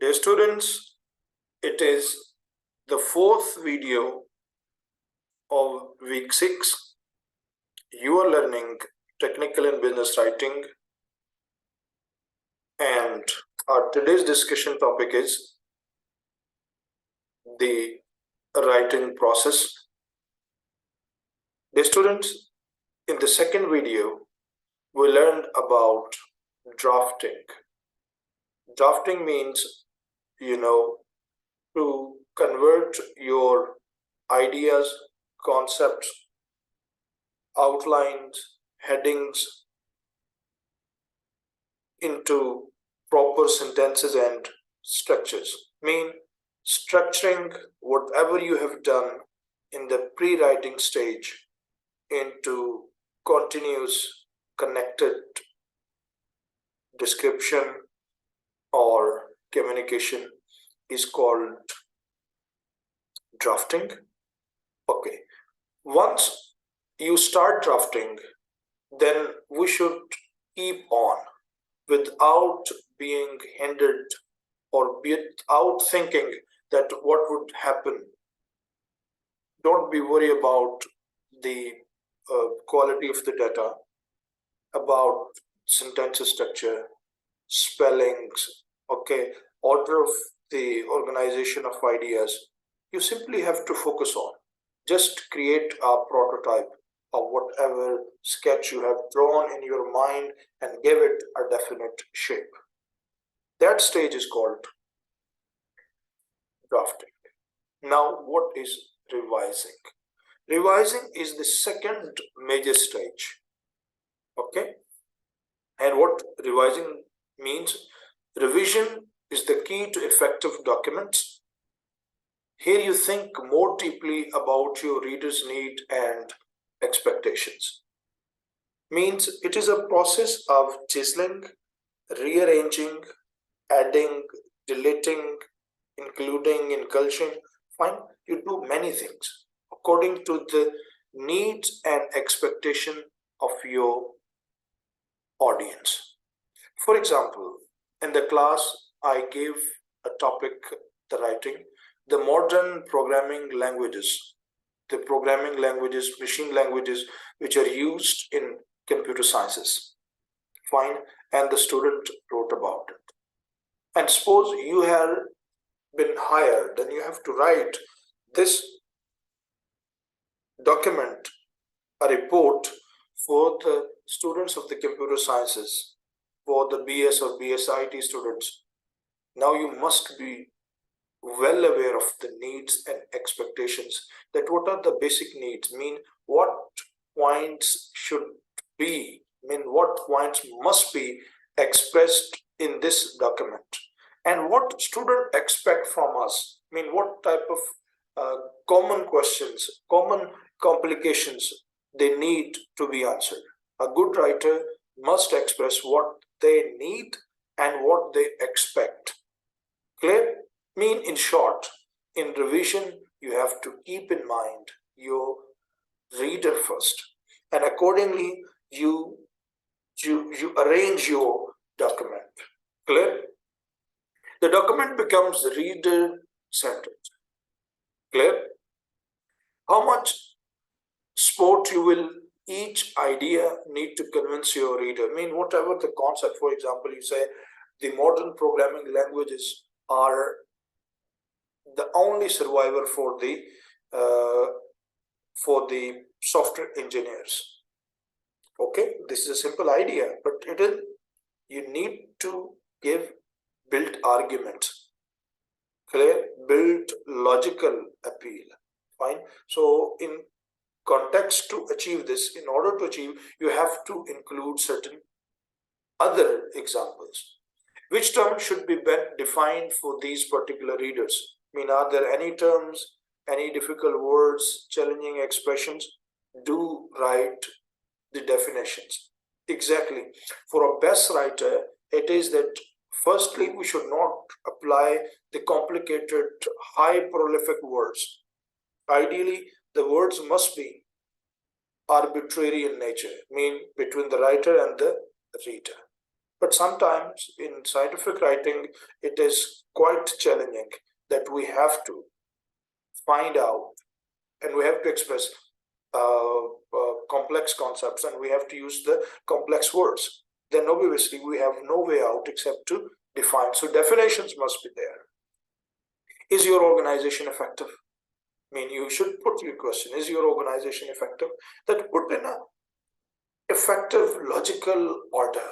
Dear students, it is the fourth video of week 6. You are learning technical and business writing, and our today's discussion topic is the writing process. Dear students, in the second video, we learned about drafting. Drafting means, to convert your ideas, concepts, outlines, headings into proper sentences and structures. Mean structuring whatever you have done in the pre-writing stage into continuous connected description or communication is called drafting. Okay, once you start drafting, then we should keep on without being hindered or without thinking that what would happen. Don't be worried about the quality of the data, about sentence structure, spellings, okay, order of the organization of ideas. You simply have to focus on. Just create a prototype of whatever sketch you have drawn in your mind and give it a definite shape. That stage is called drafting. Now, what is revising? Revising is the second major stage. Okay? And what revising means? Revision is the key to effective documents. Here you think more deeply about your reader's need and expectations. Means it is a process of chiseling, rearranging, adding, deleting, including, inclusion. Fine, you do many things according to the needs and expectation of your audience. For example, in the class, I gave a topic, the writing, the modern programming languages, the programming languages, machine languages, which are used in computer sciences. Fine, and the student wrote about it. And suppose you have been hired, then you have to write this document, a report for the students of the computer sciences, for the BS or BSIT students. Now you must be well aware of the needs and expectations, that what are the basic needs, mean what points should be, mean what points must be expressed in this document, and what student expect from us, mean what type of common questions, common complications they need to be answered. A good writer must express what they need and what they expect. Clear? Mean in short, in revision, you have to keep in mind your reader first, and accordingly you arrange your document. Clear? The document becomes reader-centered. Clear? How much sport you will each idea need to convince your reader. Mean whatever the concept, for example, you say the modern programming languages are the only survivor for the software engineers. Okay, this is a simple idea, but you need to give built arguments. Clear? Built logical appeal. Fine. So in context to achieve this, in order to achieve, you have to include certain other examples. Which terms should be defined for these particular readers? I mean, are there any terms, any difficult words, challenging expressions? Do write the definitions. Exactly. For a best writer, it is that firstly, we should not apply the complicated, high prolific words. Ideally, the words must be arbitrary in nature, mean between the writer and the reader. But sometimes in in scientific writing, it is quite challenging that we have to find out and we have to express complex concepts and we have to use the complex words. Then obviously we have no way out except to define. So definitions must be there. Is your organization effective? I mean, you should put your question, is your organization effective? That put in a effective logical order.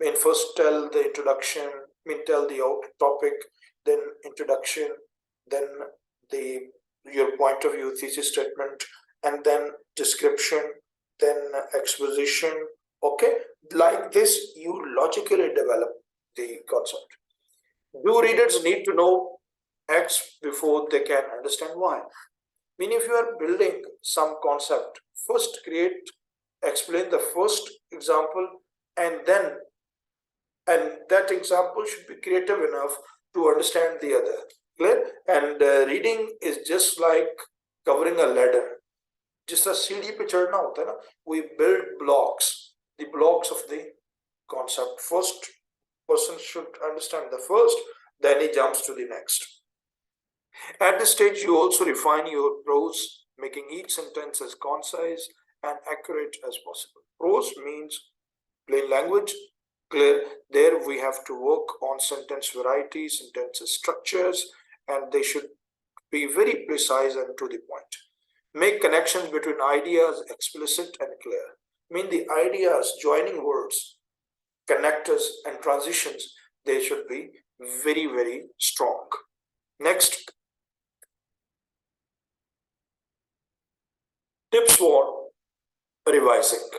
I mean, first tell the introduction, I mean, tell the topic, then introduction, then your point of view, thesis statement, and then description, then exposition. Okay, like this, you logically develop the concept. Do readers need to know X before they can understand Y? I mean, if you are building some concept, first explain the first example, and that example should be creative enough to understand the other. Clear? And reading is just like covering a ladder. Just a CD पे चढ़ना होता है ना. We build blocks, the blocks of the concept. First person should understand the first, then he jumps to the next. At this stage, you also refine your prose, making each sentence as concise and accurate as possible. Prose means plain language, clear. There we have to work on sentence variety, sentence structures, and they should be very precise and to the point. Make connections between ideas explicit and clear. I mean, the ideas, joining words, connectors, and transitions, they should be very, very strong. Next, tips for revising.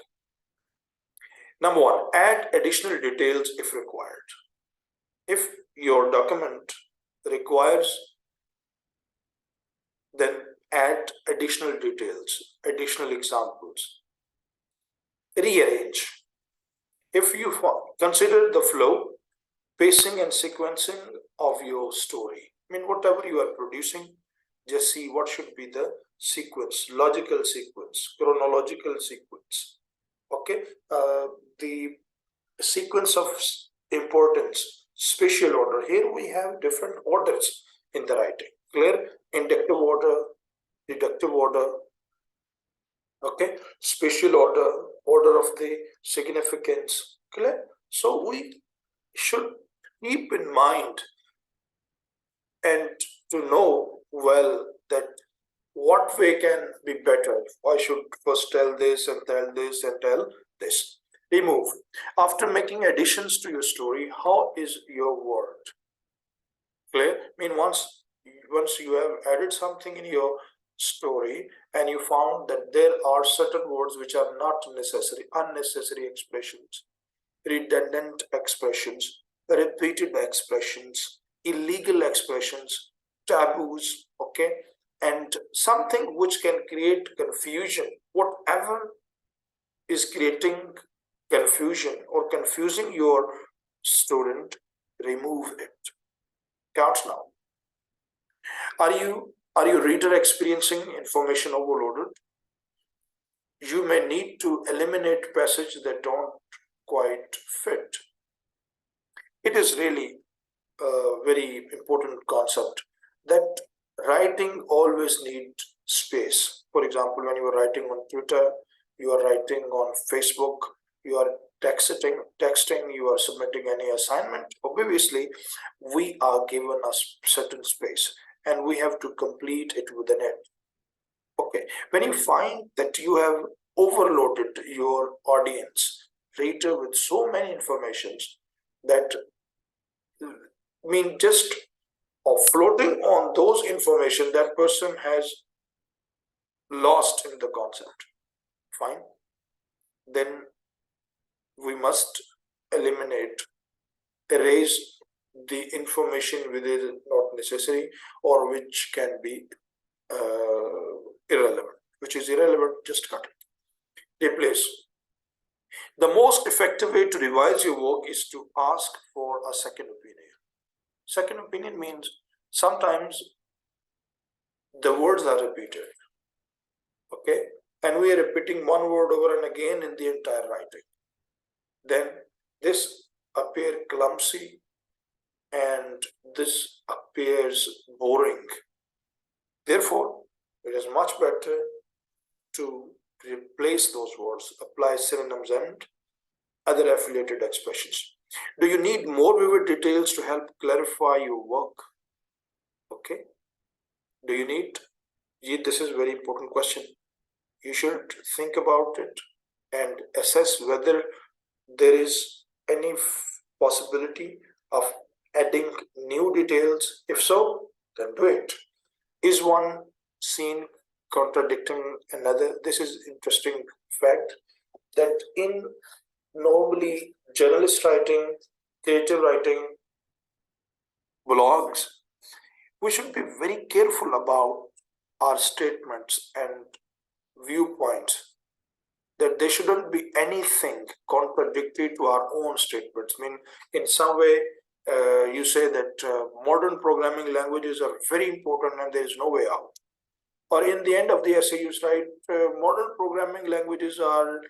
Number one, add additional details if required. If your document requires, then add additional details, additional examples. Rearrange. If you consider the flow, pacing and sequencing of your story. I mean, whatever you are producing, just see what should be the sequence, logical sequence, chronological sequence. Okay, the sequence of importance, spatial order. Here we have different orders in the writing. Clear? Inductive order, deductive order. Okay, spatial order, order of the significance. Clear? So we should keep in mind and to know well that what way can be better. I should first tell this and tell this and tell this. Remove. After making additions to your story, how is your word? Clear? I mean, once you have added something in your story and you found that there are certain words which are not necessary, unnecessary expressions, redundant expressions, repeated expressions, illegal expressions, taboos, okay, and something which can create confusion, whatever is creating confusion or confusing your student, remove it. Count now. Are you reader experiencing information overloaded? You may need to eliminate passages that don't quite fit. It is really a very important concept that writing always needs space. For example, when you are writing on Twitter, you are writing on Facebook, you are texting, you are submitting any assignment. Obviously, we are given a certain space and we have to complete it within it. Okay, when you find that you have overloaded your audience, reader, with so many informations that mean just floating on those information, that person has lost in the concept. Fine. Then we must eliminate, erase the information which is not necessary or which can be irrelevant. Which is irrelevant, just cut it. Replace. The most effective way to revise your work is to ask for a second opinion. Second opinion means sometimes the words are repeated, okay, and we are repeating one word over and again in the entire writing. Then this appear clumsy and this appears boring. Therefore, it is much better to replace those words, apply synonyms and other affiliated expressions. Do you need more vivid details to help clarify your work? Okay. Do you need? This is a very important question. You should think about it and assess whether there is any possibility of adding new details. If so, then do it. Is one scene contradicting another? This is interesting fact that in normally journalist writing, creative writing, blogs, we should be very careful about our statements and viewpoints, that there shouldn't be anything contradictory to our own statements. I mean, in some way, you say that modern programming languages are very important and there is no way out. Or in the end of the essay, you write modern programming languages are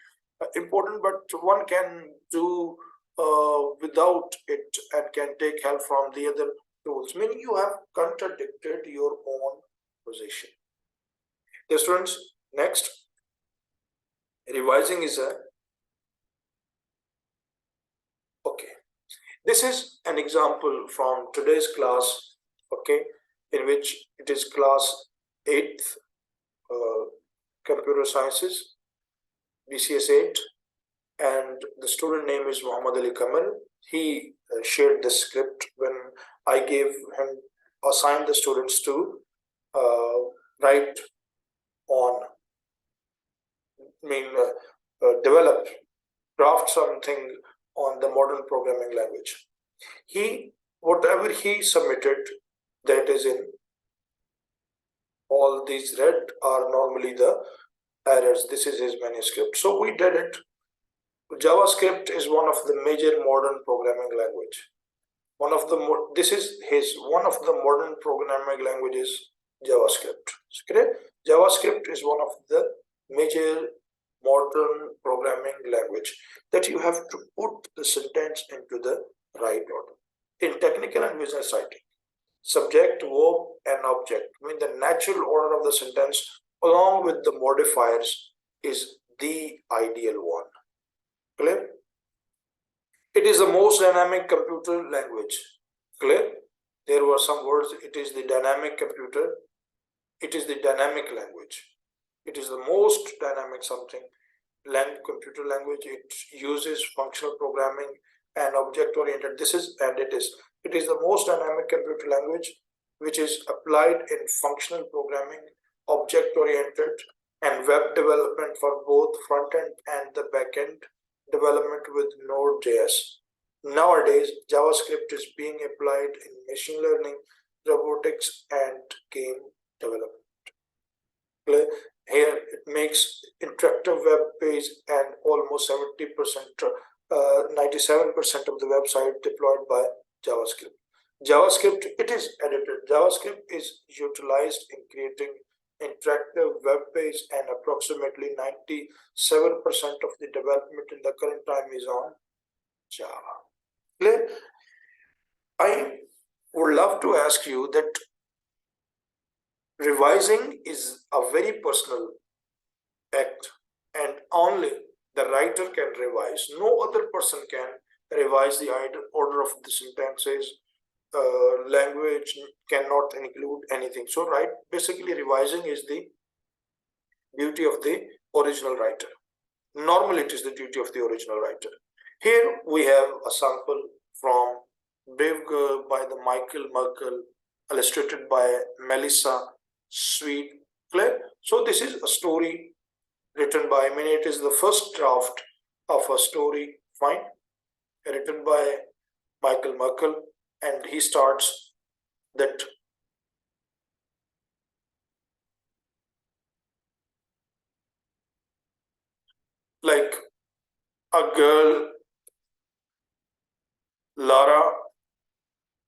important, but one can do without it and can take help from the other tools. Meaning you have contradicted your own position. Dear students, next, revising is okay. This is an example from today's class, okay, in which it is class 8th computer sciences, BCS 8, and the student name is Muhammad Ali Kamal. He shared the script when I gave him, assigned the students to write on, develop, craft something on the modern programming language. Whatever he submitted, that is in all these red are normally the errors. This is his manuscript. So we did it. JavaScript is one of the major modern programming language. One of the modern programming languages, JavaScript. Okay? JavaScript is one of the major modern programming language that you have to put the sentence into the right order. In technical and business writing, subject, verb, and object, I mean the natural order of the sentence along with the modifiers is the ideal one. Clear? It is the most dynamic computer language. Clear? There were some words. It is the dynamic computer. It is the dynamic language. It is the most dynamic something computer language. It uses functional programming and object-oriented. It is the most dynamic computer language which is applied in functional programming, object-oriented, and web development for both front-end and the back-end development with Node.js. Nowadays, JavaScript is being applied in machine learning, robotics, and game development. Here, it makes interactive web page and almost 70%, 97% of the website deployed by JavaScript. JavaScript, it is edited. JavaScript is utilized in creating interactive web page, and approximately 97% of the development in the current time is on Java. Clear? I would love to ask you that revising is a very personal act and only the writer can revise. No other person can revise the order of the sentences. Language cannot include anything. So basically revising is the duty of the original writer. Normally it is the duty of the original writer. Here we have a sample from Brave Girl by the Michael Merkel, illustrated by Melissa Sweet. Clear? So this is a story written by, it is the first draft of a story, fine, written by Michael Merkel, and he starts that like a girl, Lara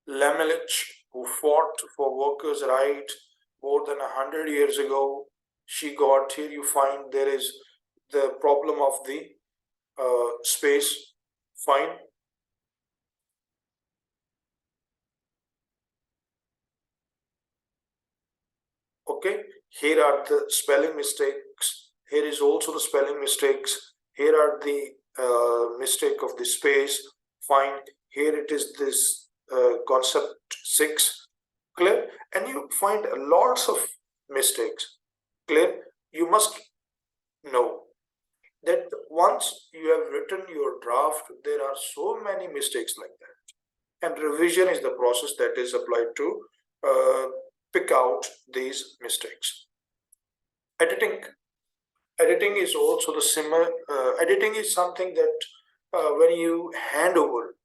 Lemelich, who fought for workers' rights more than 100 years ago. She got, here you find there is the problem of the space, fine. Okay, here are the spelling mistakes. Here is also the spelling mistakes. Here are the mistake of the space. Fine. Here it is this concept 6. Clear? And you find lots of mistakes. Clear? You must know that once you have written your draft, there are so many mistakes like that. And revision is the process that is applied to pick out these mistakes. Editing. Editing is also the similar. Editing is something that when you hand over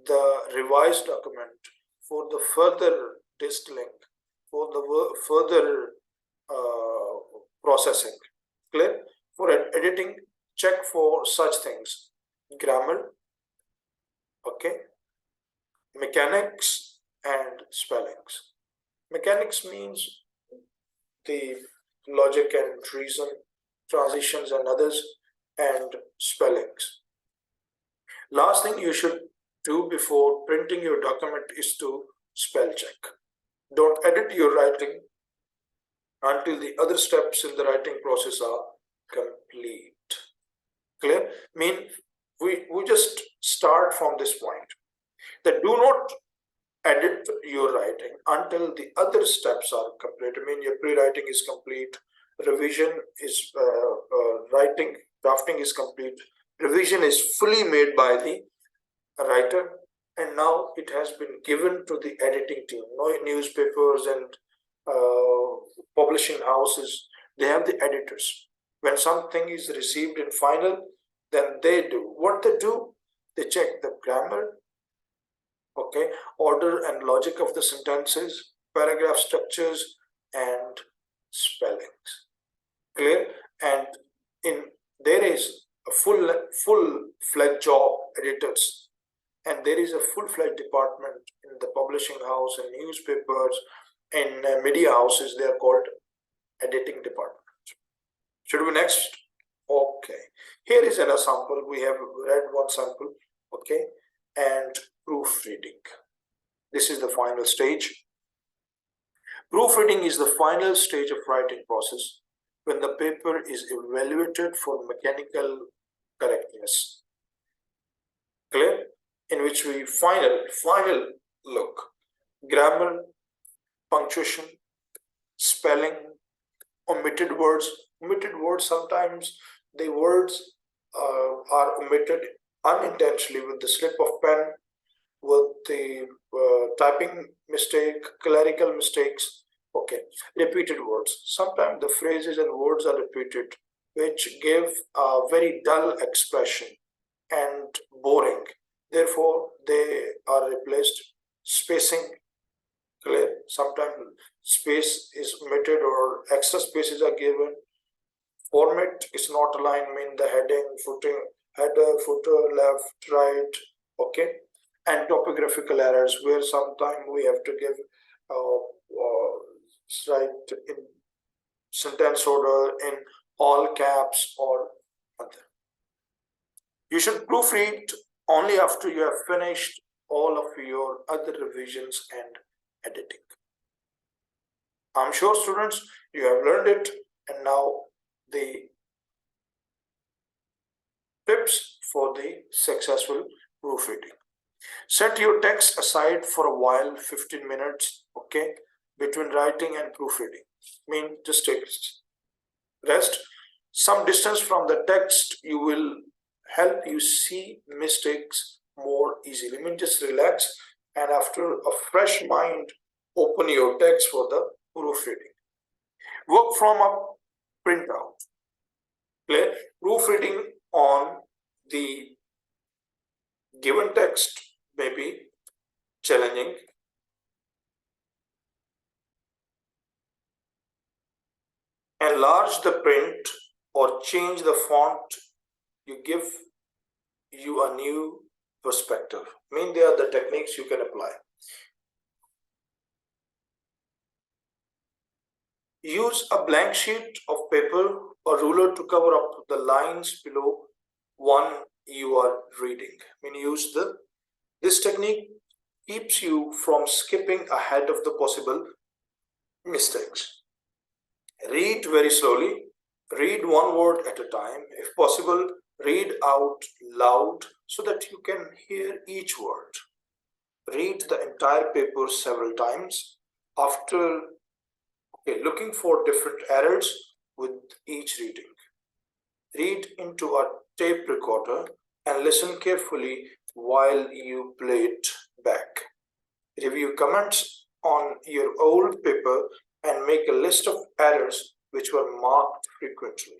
the revised document for the further distilling, for the further processing. Clear? For editing, check for such things: grammar, okay, mechanics, and spellings. Mechanics means the logic and reason, transitions and others, and spellings. Last thing you should do before printing your document is to spell check. Don't edit your writing until the other steps in the writing process are complete. Clear? We just start from this point, that do not edit your writing until the other steps are complete. Your pre-writing is complete, revision is writing, drafting is complete, revision is fully made by the writer, and now it has been given to the editing team. Newspapers and publishing houses, they have the editors. When something is received in final, then they do what they do. They check the grammar, okay, order and logic of the sentences, paragraph structures, and spellings. Clear? And there is a full-fledged job, editors, and there is a full-fledged department in the publishing house and newspapers and media houses. They are called editing department. Should we next? Okay, here is another sample. We have read one sample, okay, and proofreading. This is the final stage. Proofreading is the final stage of writing process when the paper is evaluated for mechanical correctness. Clear? In which we final look: grammar, punctuation, spelling, omitted words. Omitted words, sometimes the words are omitted unintentionally with the slip of pen, with the typing mistake, clerical mistakes. Okay, repeated words. Sometimes the phrases and words are repeated, which give a very dull expression and boring. Therefore, they are replaced. Spacing. Clear? Sometimes space is omitted or extra spaces are given. Format is not aligned, the heading, header, footer, left, right, okay. And topographical errors, where sometimes we have to give write in sentence order in all caps or other. You should proofread only after you have finished all of your other revisions and editing. I'm sure, students, you have learned it, and now the tips for the successful proofreading. Set your text aside for a while, 15 minutes, okay, between writing and proofreading. Just take rest. Some distance from the text you will help you see mistakes more easily. Just relax, and after a fresh mind, open your text for the proofreading. Work from a printout. Clear? Proofreading on the given text may be challenging. Enlarge the print or change the font. You give you a new perspective. They are the techniques you can apply. Use a blank sheet of paper or ruler to cover up the lines below one you are reading. This technique keeps you from skipping ahead of the possible mistakes. Read very slowly. Read one word at a time. If possible, read out loud so that you can hear each word. Read the entire paper several times. After looking for different errors with each reading. Read into a tape recorder and listen carefully while you play it back. Review comments on your old paper and make a list of errors which were marked frequently.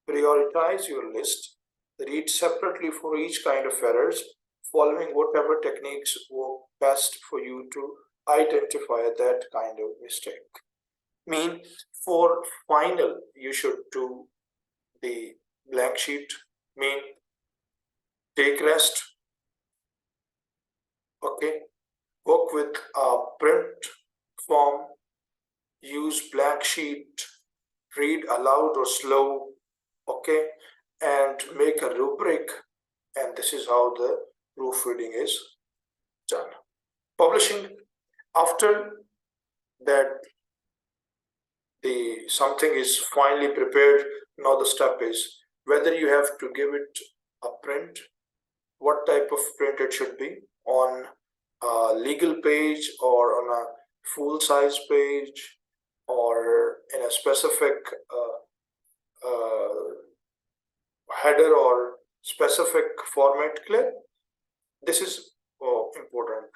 Prioritize your list. Read separately for each kind of errors, following whatever techniques work best for you to identify that kind of mistake. Mean for final, you should do the blank sheet. Mean take rest. Okay. Work with a print form. Use blank sheet. Read aloud or slow. Okay. And make a rubric. And this is how the proofreading is done. Publishing. After that, the something is finally prepared. Now the step is whether you have to give it a print, what type of print it should be, on a legal page or on a full-size page or in a specific header or specific format clip. This is important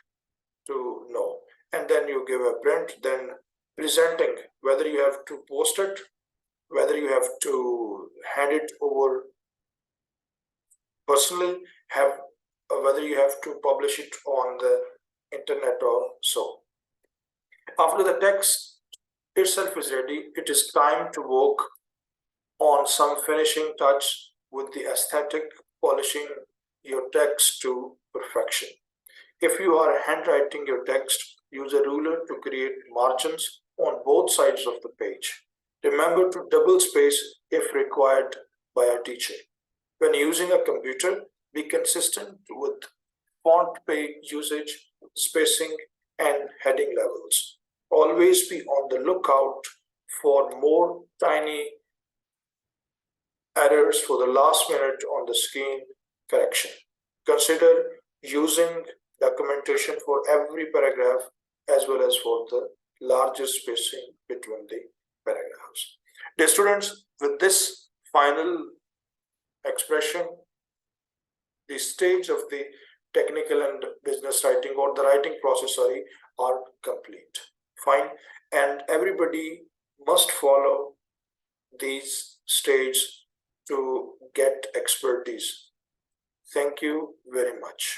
to know. And then you give a print, then presenting, whether you have to post it, whether you have to hand it over personally, whether you have to publish it on the internet or so. After the text itself is ready, it is time to work on some finishing touch with the aesthetic, polishing your text to perfection. If you are handwriting your text, use a ruler to create margins on both sides of the page. Remember to double space if required by a teacher. When using a computer, be consistent with font page usage, spacing, and heading levels. Always be on the lookout for more tiny errors for the last minute on the screen correction. Consider using documentation for every paragraph as well as for the largest spacing between the paragraphs. Dear students, with this final expression, the stage of the technical and business writing or the writing process, are complete. Fine. And everybody must follow these stages to get expertise. Thank you very much.